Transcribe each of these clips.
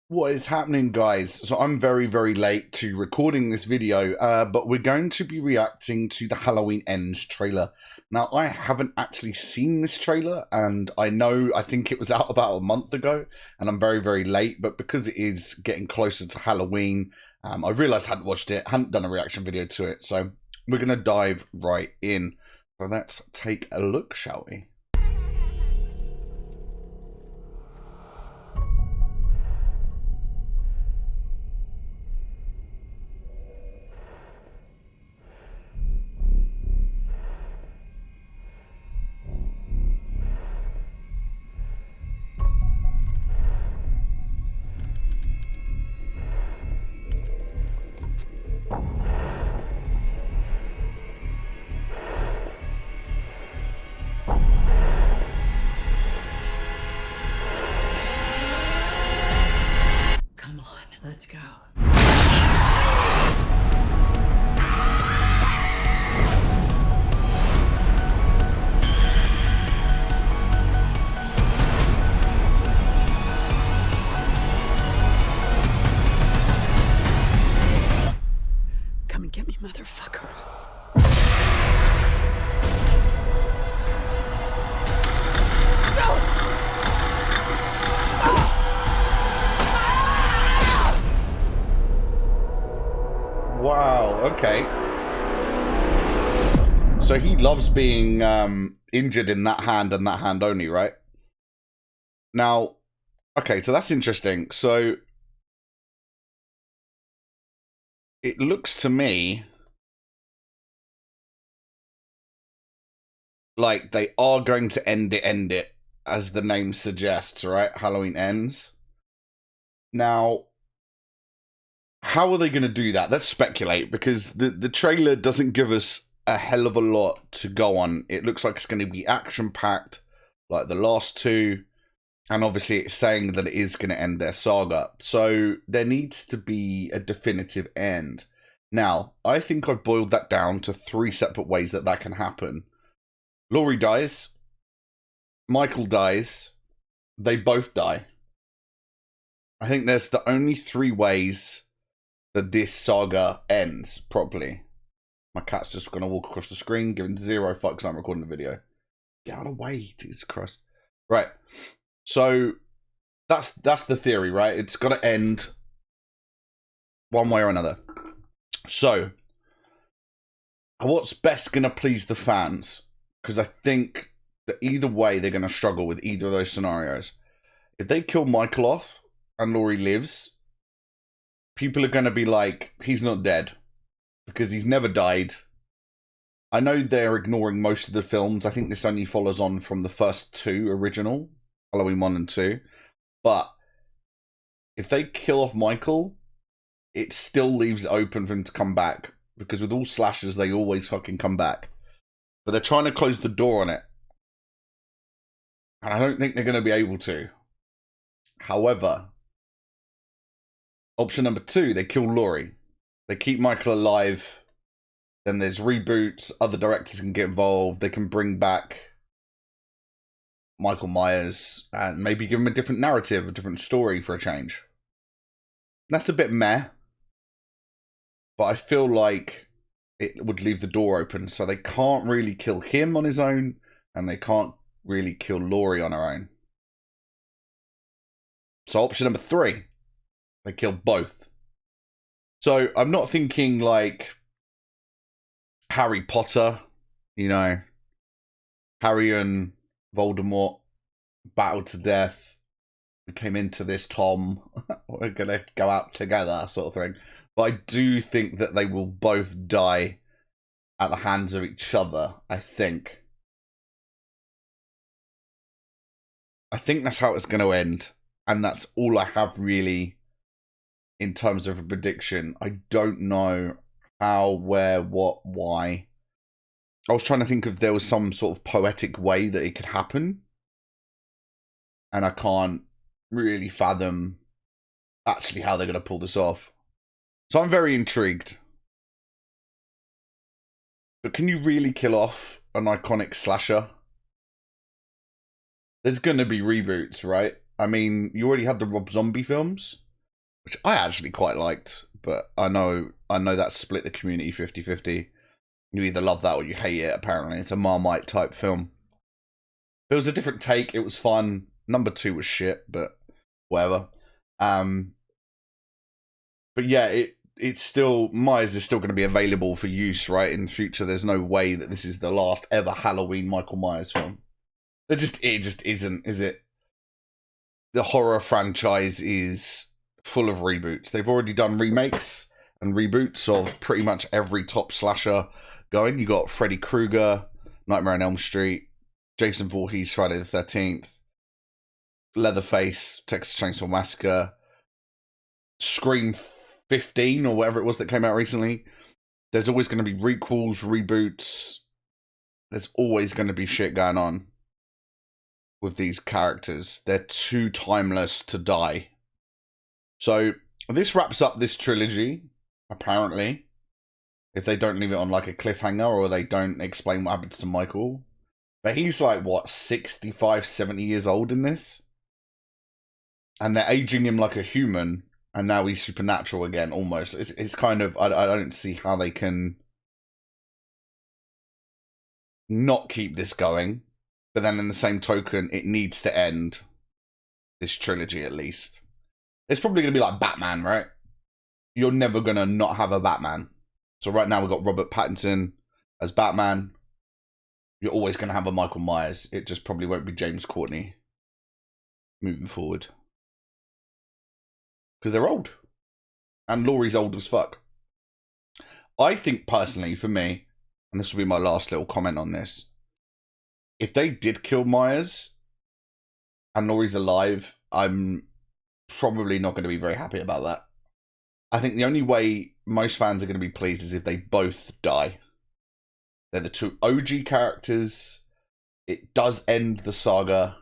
What is happening, guys? So I'm very, very late to recording this video, but we're going to be reacting to the Halloween Ends trailer. Now, I haven't actually seen this trailer, and I think it was out about a month ago, and I'm very, very late, but because it is getting closer to Halloween, I realised I hadn't watched it, hadn't done a reaction video to it, so we're going to dive right in. So let's take a look, shall we? Let's go. Come and get me, motherfucker. Wow, okay. So he loves being injured in that hand and that hand only, right? Now, okay, so that's interesting. So it looks to me like they are going to end it, as the name suggests, right? Halloween Ends. Now, how are they going to do that? Let's speculate, because the trailer doesn't give us a hell of a lot to go on. It looks like it's going to be action-packed, like the last two, and obviously it's saying that it is going to end their saga. So there needs to be a definitive end. Now, I think I've boiled that down to three separate ways that that can happen. Laurie dies, Michael dies, they both die. I think there's the only three ways that this saga ends properly. My cat's just going to walk across the screen, giving zero fucks I'm recording the video. Get out of the way, Jesus Christ. Right, so that's the theory, right? It's got to end one way or another. So, what's best going to please the fans? Because I think that either way, they're going to struggle with either of those scenarios. If they kill Michael off and Laurie lives, people are going to be like, he's not dead, because he's never died. I know they're ignoring most of the films. I think this only follows on from the first two original, Halloween 1 and 2. But if they kill off Michael, it still leaves it open for him to come back, because with all slashers, they always fucking come back. But they're trying to close the door on it, and I don't think they're going to be able to. However, option number two, they kill Laurie. They keep Michael alive. Then there's reboots. Other directors can get involved. They can bring back Michael Myers and maybe give him a different narrative, a different story for a change. That's a bit meh. But I feel like it would leave the door open. So they can't really kill him on his own, and they can't really kill Laurie on her own. So option number three, they kill both. So I'm not thinking like Harry Potter, you know, Harry and Voldemort battled to death. We came into this, Tom. We're going to go out together, sort of thing. But I do think that they will both die at the hands of each other, I think. I think that's how it's going to end. And that's all I have really in terms of a prediction. I don't know how, where, what, why. I was trying to think if there was some sort of poetic way that it could happen, and I can't really fathom actually how they're going to pull this off. So I'm very intrigued. But can you really kill off an iconic slasher? There's going to be reboots, right? I mean, you already had the Rob Zombie films. which I actually quite liked, but I know that split the community 50-50. You either love that or you hate it, apparently. It's a Marmite type film. It was a different take, it was fun. Number 2 was shit, but whatever. But yeah, it's still, Myers is still going to be available for use, right, in the future. There's no way that this is the last ever Halloween Michael Myers film. It just isn't, is it? The horror franchise is full of reboots. They've already done remakes and reboots of pretty much every top slasher going. You got Freddy Krueger, Nightmare on Elm Street, Jason Voorhees, Friday the 13th, Leatherface, Texas Chainsaw Massacre, Scream 15 or whatever it was that came out recently. There's always going to be requels, reboots. There's always going to be shit going on with these characters. They're too timeless to die. So this wraps up this trilogy, apparently. If they don't leave it on like a cliffhanger or they don't explain what happens to Michael. But he's like, what, 65, 70 years old in this? And they're aging him like a human. And now he's supernatural again, almost. It's kind of, I don't see how they can not keep this going. But then in the same token, it needs to end this trilogy at least. It's probably going to be like Batman, right? You're never going to not have a Batman. So right now we've got Robert Pattinson as Batman. You're always going to have a Michael Myers. It just probably won't be James Courtney moving forward. Because they're old. And Laurie's old as fuck. I think personally, for me, and this will be my last little comment on this, if they did kill Myers and Laurie's alive, I'm probably not going to be very happy about that. I think the only way most fans are going to be pleased is if they both die. They're the two OG characters. It does end the saga,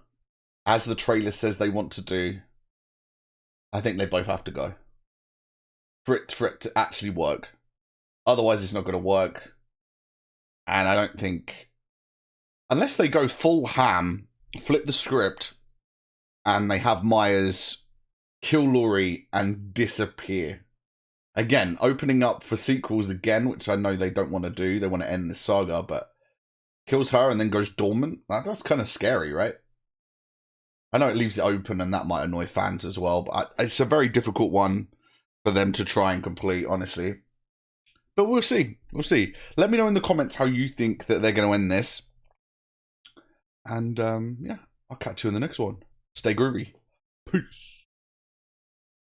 as the trailer says they want to do. I think they both have to go. For it to actually work. Otherwise, it's not going to work. And I don't think... Unless they go full ham, flip the script, and they have Myers kill Laurie and disappear. Again, opening up for sequels again, which I know they don't want to do. They want to end the saga, but kills her and then goes dormant. That's kind of scary, right? I know it leaves it open and that might annoy fans as well, but it's a very difficult one for them to try and complete, honestly. But we'll see. We'll see. Let me know in the comments how you think that they're going to end this. And, yeah, I'll catch you in the next one. Stay groovy. Peace.